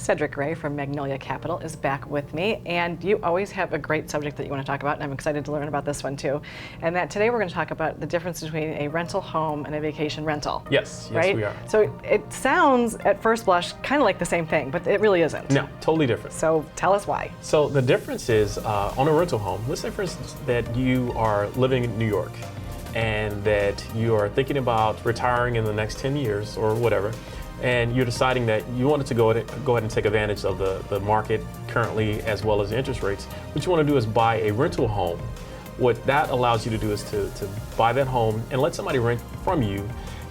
Cedric Ray from Magnolia Capital is back with me, and you always have a great subject that you want to talk about, and I'm excited to learn about this one too. And that today we're going to talk about the difference between a rental home and a vacation rental. Yes, right? we are. So it sounds at first blush kind of like the same thing, but it really isn't. No, totally different. So tell us why. So the difference is on a rental home, let's say for instance that you are living in New York and that you are thinking about retiring in the next 10 years or whatever, and you're deciding that you wanted to go ahead and take advantage of the market currently as well as the interest rates. What you want to do is buy a rental home. What that allows you to do is to buy that home and let somebody rent from you,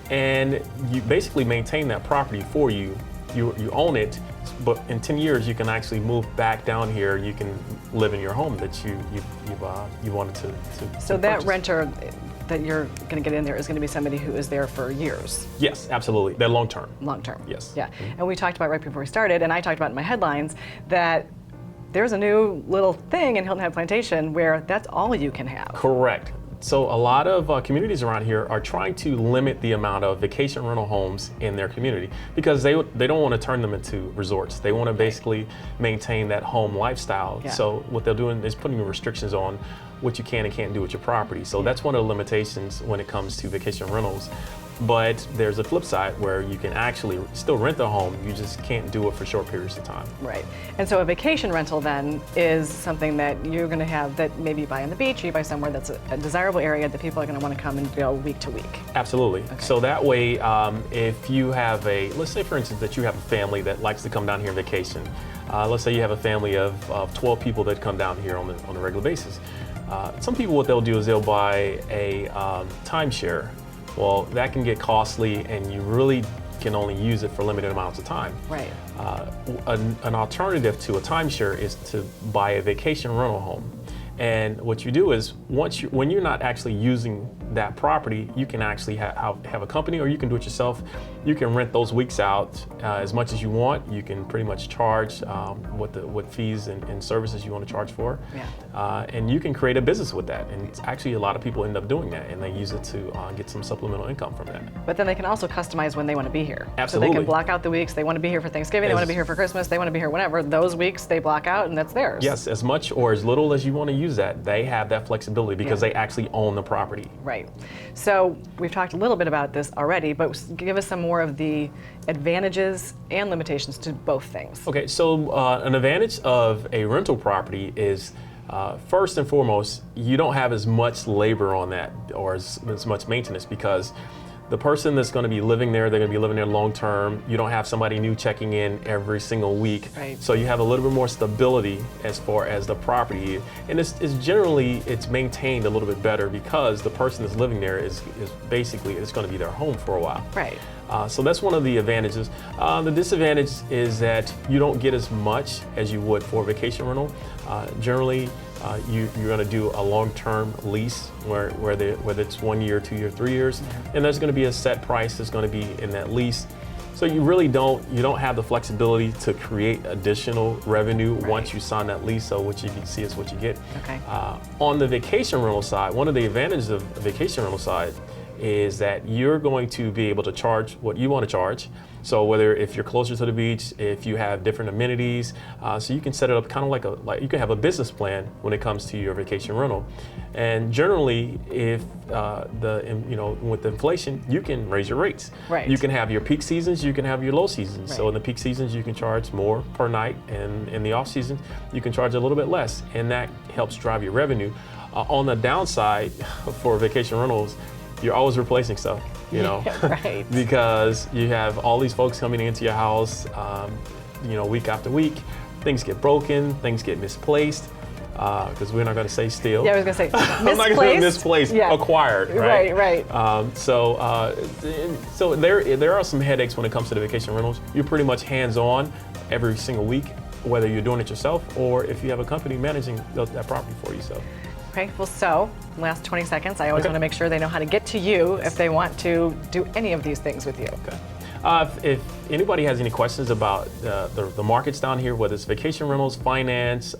and you basically maintain that property for you. You own it, but in 10 years you can actually move back down here. You can live in your home that you wanted to. So that purchase. renter that you're going to get in there is going to be somebody who is there for years. Yes, absolutely. They're long term. Long term. Yes. Yeah. And we talked about right before we started, and I talked about in my headlines that there's a new little thing in Hilton Head Plantation where that's all you can have. Correct. So a lot of communities around here are trying to limit the amount of vacation rental homes in their community because they don't want to turn them into resorts. They want to basically maintain that home lifestyle. Yeah. So what they're doing is putting restrictions on what you can and can't do with your property. So that's one of the limitations when it comes to vacation rentals. But there's a flip side where you can actually still rent the home, you just can't do it for short periods of time. Right. And so a vacation rental then is something that you're going to have that maybe you buy on the beach, or you buy somewhere that's a desirable area that people are going to want to come and go week to week. Absolutely. Okay. So that way, if you have let's say for instance that you have a family that likes to come down here on vacation. Let's say you have a family of 12 people that come down here on a regular basis. Some people, what they'll do is they'll buy a timeshare. Well, that can get costly, and you really can only use it for limited amounts of time. Right. An alternative to a timeshare is to buy a vacation rental home. And what you do is, when you're not actually using that property, you can actually have a company, or you can do it yourself. You can rent those weeks out as much as you want. You can pretty much charge what fees and services you want to charge for. Yeah. And you can create a business with that. And it's actually a lot of people end up doing that, and they use it to get some supplemental income from that. But then they can also customize when they want to be here. Absolutely. So they can block out the weeks. They want to be here for Thanksgiving, they want to be here for Christmas, they want to be here whenever. Those weeks they block out, and that's theirs. Yes, as much or as little as you want to use that. They have that flexibility because Yeah. they actually own the property. Right. So we've talked a little bit about this already, but give us some more of the advantages and limitations to both things. Okay, so an advantage of a rental property is first and foremost, you don't have as much labor on that or as much maintenance, because the person that's going to be living there, they're going to be living there long term. You don't have somebody new checking in every single week. Right. So you have a little bit more stability as far as the property. And it's generally maintained a little bit better because the person that's living there is basically, it's going to be their home for a while. Right. So that's one of the advantages. The disadvantage is that you don't get as much as you would for a vacation rental. Generally, you're going to do a long-term lease whether it's 1 year, 2 years, 3 years, and there's going to be a set price that's going to be in that lease. So you really don't have the flexibility to create additional revenue once you sign that lease. So what you see is what you get. Okay. On the vacation rental side, one of the advantages of the vacation rental side is that you're going to be able to charge what you want to charge. So whether if you're closer to the beach, if you have different amenities, so you can set it up kind of like you can have a business plan when it comes to your vacation rental. And generally, if with inflation, you can raise your rates. Right. You can have your peak seasons, you can have your low seasons. Right. So in the peak seasons, you can charge more per night, and in the off season, you can charge a little bit less, and that helps drive your revenue. On the downside, for vacation rentals, you're always replacing stuff, Right. because you have all these folks coming into your house, week after week. Things get broken, things get misplaced, because we're not going to say steal. Yeah, I was going to say misplaced. I'm not going to say misplaced, Yeah. acquired, right? Right. So there are some headaches when it comes to the vacation rentals. You're pretty much hands-on every single week, whether you're doing it yourself or if you have a company managing that property for you. So. Okay, well, so last 20 seconds, I always want to make sure they know how to get to you if they want to do any of these things with you. Okay. If anybody has any questions about the markets down here, whether it's vacation rentals, finance,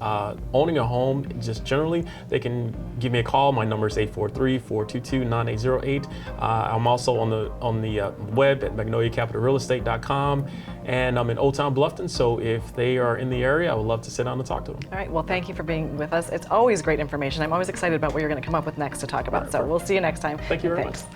owning a home, just generally, they can give me a call. My number is 843-422-9808. I'm also on the web at magnoliacapitalrealestate.com, and I'm in Old Town Bluffton. So if they are in the area, I would love to sit down and talk to them. All right. Well, thank you for being with us. It's always great information. I'm always excited about what you're going to come up with next to talk about. So we'll see you next time. Thank you very Thanks. much.